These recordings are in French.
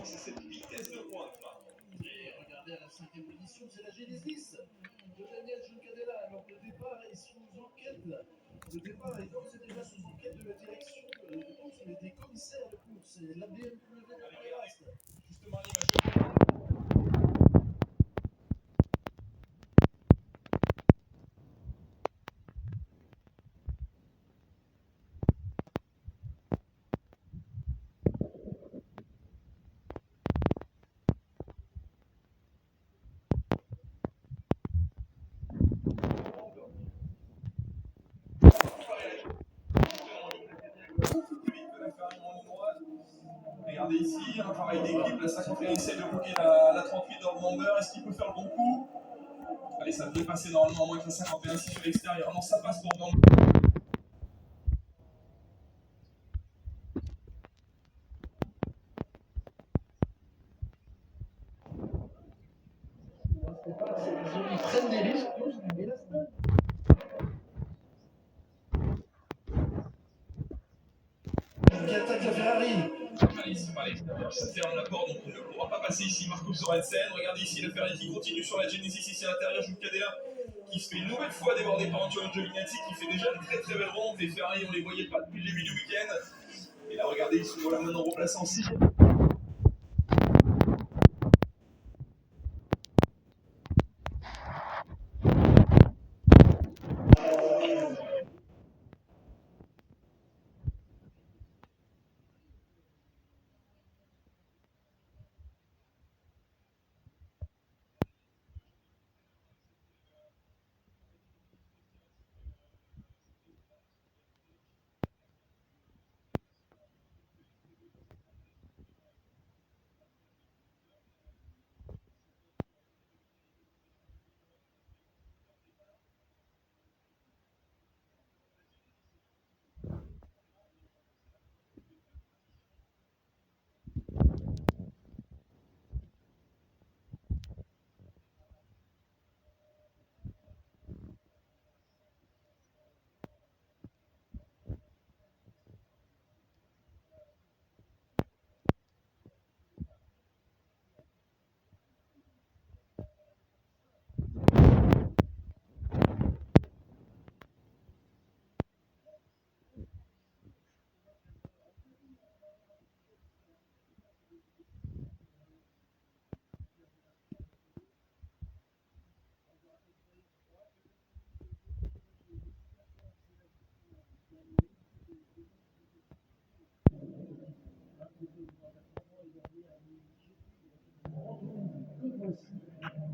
c'est cette vitesse de pointe là. Et regardez à la 5e position, c'est la Genesis de Daniel Juncadella. Alors le départ est sous enquête. Le départ est d'ores et déjà sous enquête de la direction de course, mais des commissaires de course. Et la BMW de Pérast. Justement, l'image. Regardez ici, un travail d'équipe, la 51 essaie de bloquer la 38 dans le Mander, est-ce qu'il peut faire le bon coup? Allez, ça devrait passer normalement, moins que la 51 ici sur l'extérieur, non, ça passe pour dans le... Ils prennent des risques tous, mais là, qui attaque la Ferrari. Allez, c'est pas l'extérieur, ça ferme la porte, donc il ne pourra pas passer ici. Marco Sorensen, regardez ici le Ferrari qui continue sur la Genesis ici à l'intérieur, Juncadella qui se fait une nouvelle fois déborder par Antonio Giovinazzi qui fait déjà une très très belle ronde. Les Ferrari, on les voyait pas depuis le début du week-end. Et là, regardez, ils sont voilà maintenant replacés en 6.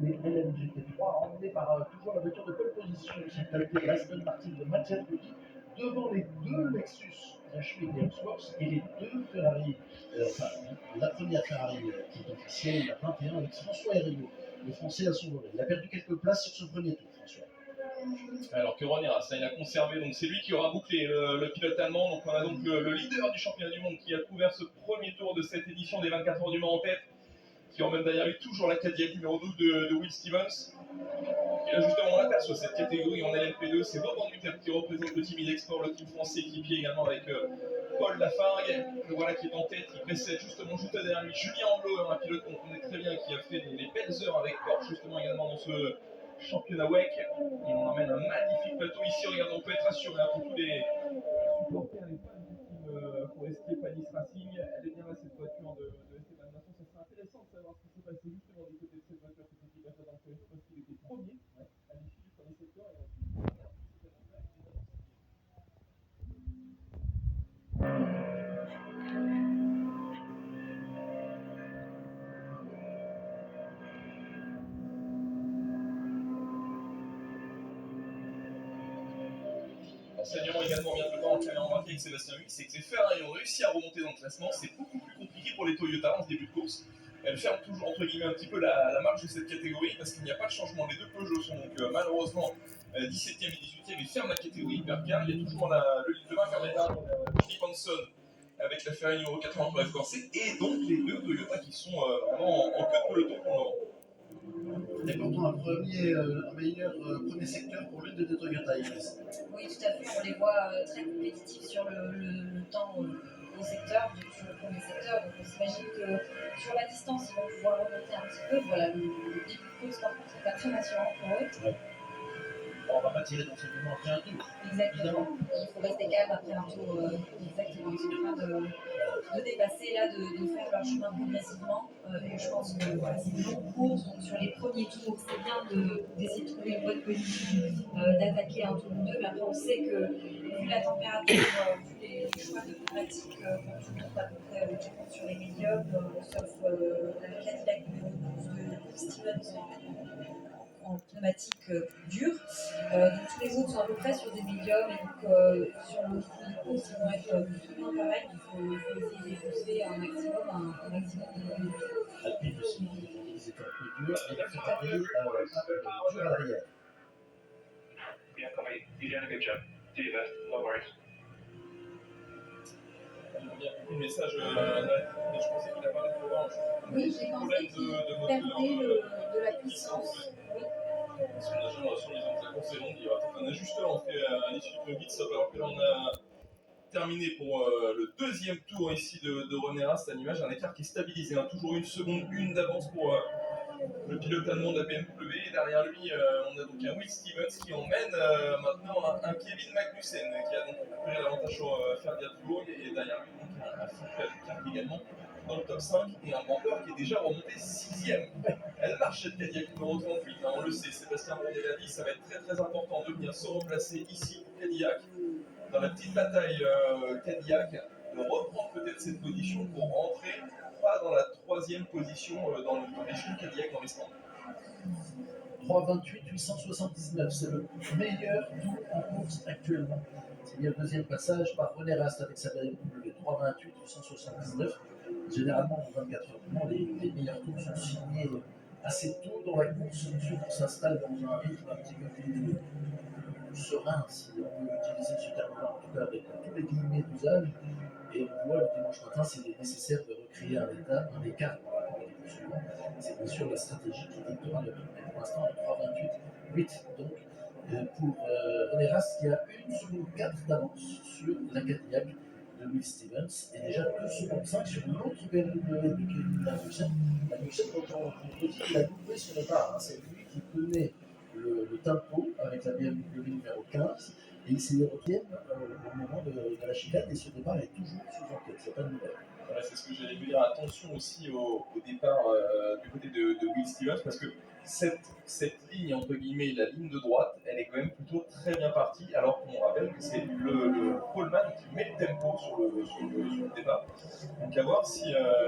Les LMGT3 emmenés par toujours la voiture de pole position, c'est avec l'Aston Martin de Mazzarelli devant les deux Lexus HP Works et les deux Ferrari, enfin la première Ferrari qui est officielle, la 21 avec François Hérigaud, le français à son volet. Il a perdu quelques places sur ce premier tour, François. Alors que Ron Eras, il a conservé, donc c'est lui qui aura bouclé le pilote allemand. Donc on a donc le leader du championnat du monde qui a couvert ce premier tour de cette édition des 24 heures du Mans en tête, qui emmène derrière lui toujours la Cadillac numéro 12 de Will Stevens. Et là justement on aperçoit cette catégorie en LMP2, c'est Bob Van Duter qui représente le team Idexport, le team français équipier également avec Paul Lafargue, le voilà qui est en tête, qui précède justement juste derrière lui Julien Amblo, un pilote qu'on connaît très bien, qui a fait des belles heures avec Porsche justement également dans ce championnat WEC. Il en emmène un magnifique plateau ici, regardez, on peut être rassuré pour tous les supporters, les fans du team forestier Panis Racing. Elle est bien là cette voiture de Esteban Masson, ça sera intéressant de savoir ce qui s'est passé justement du côté de cette voiture, cette équipe à dans le Forest, parce qu'il était premier à l'issue du premier secteur et enseignement également bien devant, on avait remarqué avec Sébastien Huy, c'est que les Ferrari ont réussi à remonter dans le classement. C'est beaucoup plus compliqué pour les Toyota en ce début de course. Elles ferment toujours entre guillemets un petit peu la marge de cette catégorie parce qu'il n'y a pas de changement. Les deux Peugeot sont donc malheureusement 17e et 18e et ferment la catégorie hypercar. Il y a toujours le vainqueur d'étape, Philippe Hanson, avec la Ferrari numéro 80 pour F Corset, et donc les deux Toyota qui sont vraiment en queue de peloton pour le moment. Et pourtant un meilleur premier secteur pour l'une des deux Toyota, Iris. Oui, tout à fait. On les voit très compétitifs sur le temps au secteur, sur le premier secteur. Donc, j'imagine que sur la distance, ils vont pouvoir remonter un petit peu. Voilà, le début de course, par contre, n'est pas très rassurant pour eux. Ouais. Bon, on va pas tirer d'enseignement après un tour. Exactement. Il faut rester calme après un tour. Exactement. Ils sont en train de dépasser, là, de faire leur chemin progressivement. Et je pense que voilà, c'est une longue course. Donc sur les premiers tours, c'est bien d'essayer de trouver une bonne position, d'attaquer un tour ou deux. Mais après, on sait que vu la température, vu les choix de pneumatiques, tout le monde à peu près tout le monde sur les médiums, sauf la Cadillac numéro 12 de Stevens en pneumatique dure. Donc tous les autres sont à peu près sur des médiums et donc sur le course ils vont être plus ou moins pareils. Il faut essayer de pousser un maximum de volume. Alpine aussi, ils étaient un peu durs, et la Ferrari dur à l'arrière. Yeah, copy. You did a good job. Do your best. No worries. J'ai bien compris le message, mais je pensais qu'il a parlé de orange. Oui, j'ai pensé qu'il perdait de la puissance. Oui. Parce qu'on a jamais reçu les autres, la course est longue, il y aura peut-être un ajustement fait à l'issue de vite, sauf alors que là on a terminé pour le deuxième tour ici de René Rast à l'image, un écart qui est stabilisé, hein, toujours 1 seconde 1 d'avance pour le pilote allemand de la BMW, et derrière lui on a donc un Will Stevens qui emmène maintenant un Kevin Magnussen qui a donc récupéré l'avantage sur Ferdi Tour, et derrière lui donc un Philippe Albuquerque également dans le top 5 et un Bamber qui est déjà remonté 6ème. Elle marche cette Cadillac numéro 38, hein, on le sait, Sébastien Bourdais l'a dit, ça va être très très important de venir se replacer ici pour Cadillac, dans la petite bataille Cadillac, de reprendre peut-être cette position pour rentrer pas dans la 3e position dans le position Cadillac dans les stands. 3,28 879, c'est le meilleur tour en course actuellement. C'est bien le deuxième passage par René Rast avec sa BMW 3,28 879. Généralement, en 24 heures, les meilleurs tours sont signés assez tôt dans la course. Ensuite, on s'installe dans un rythme un petit peu plus serein, si on peut utiliser ce terme-là, en tout cas avec tous les guillemets d'usage. Et on voit le dimanche matin, s'il est nécessaire de recréer un écart par rapport à l'équipe suivante. C'est bien sûr la stratégie qui dictera le rythme. Mais pour l'instant, le 3,28,8 donc pour René Rast qui a 1 seconde 4 d'avance sur la Cadillac de Will Stevens et déjà 2 secondes 5 sur l'autre BMW de Kevin Magnussen. Magnussen, dont on dit qu'il a doublé son départ. Hein. C'est lui qui tenait le tempo avec la BMW numéro 15. Et il s'est retiennent au moment de la chicane et ce départ est toujours sous enquête, c'est pas de nouvelle. Voilà, c'est ce que j'allais vous dire. Attention aussi au départ du côté de Will Stevens parce que cette ligne, entre guillemets, la ligne de droite, elle est quand même plutôt très bien partie alors qu'on rappelle que c'est le poleman qui met le tempo sur le départ. Donc à voir si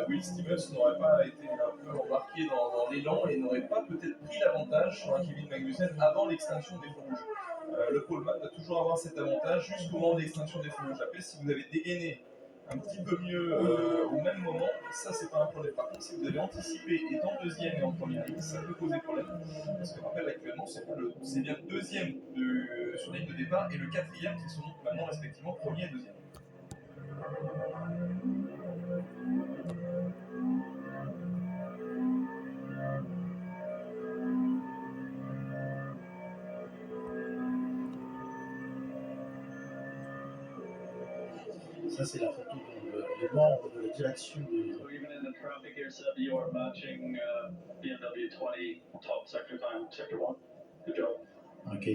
Will Stevens n'aurait pas été un peu embarqué dans l'élan et n'aurait pas peut-être pris l'avantage sur un Kevin Magnussen avant l'extinction des feux rouges. Le poleman va toujours avoir cet avantage jusqu'au moment de l'extinction des feux rouges. Après, si vous avez dégainé un petit peu mieux au même moment, ça c'est pas un problème. Par contre, si vous avez anticipé étant deuxième et en première ligne, ça peut poser problème. Parce que je rappelle actuellement, c'est bien le deuxième sur la ligne de départ et le quatrième qui sont donc maintenant respectivement premier et deuxième. Ça, c'est la photo des membres de la direction de. So even in the traffic here, Seb, you are matching BMW 20 top sector time, sector 1. Good job. Ok.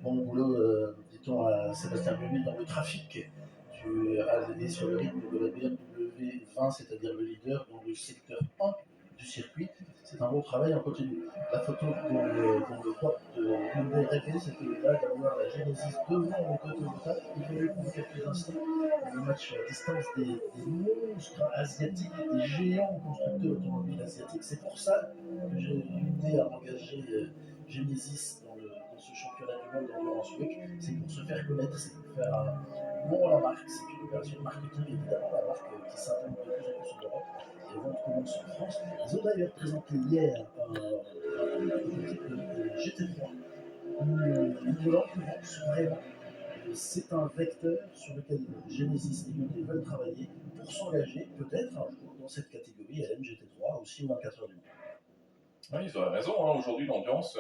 Bon boulot, dit-on à Sébastien Bumy dans le trafic. Tu as aidé sur le rythme de la BMW 20, c'est-à-dire le leader dans le secteur 1 du circuit. C'est un bon travail en continu. La photo dans le droit de Hyundai rêvé, c'était là d'avoir la Genesis devant le Toyota. Il y a eu pour quelques instants le match à distance des monstres asiatiques, des géants constructeurs automobiles asiatiques. C'est pour ça que Hyundai a engagé Genesis dans ce championnat du monde d'endurance week. C'est pour se faire connaître, c'est pour faire un nom à la marque. C'est une opération de marketing évidemment, la marque qui s'implante de plus en plus en Europe. Les ventes commencent en France. Ils ont d'ailleurs présenté hier un prototype de GT3 où l'endurance vraiment c'est un vecteur sur lequel Genesis et Hyundai veulent travailler pour s'engager peut-être un jour dans cette catégorie LM GT3 aussi 24 heures du Mans. Oui, ils auraient raison. Hein. Aujourd'hui, l'ambiance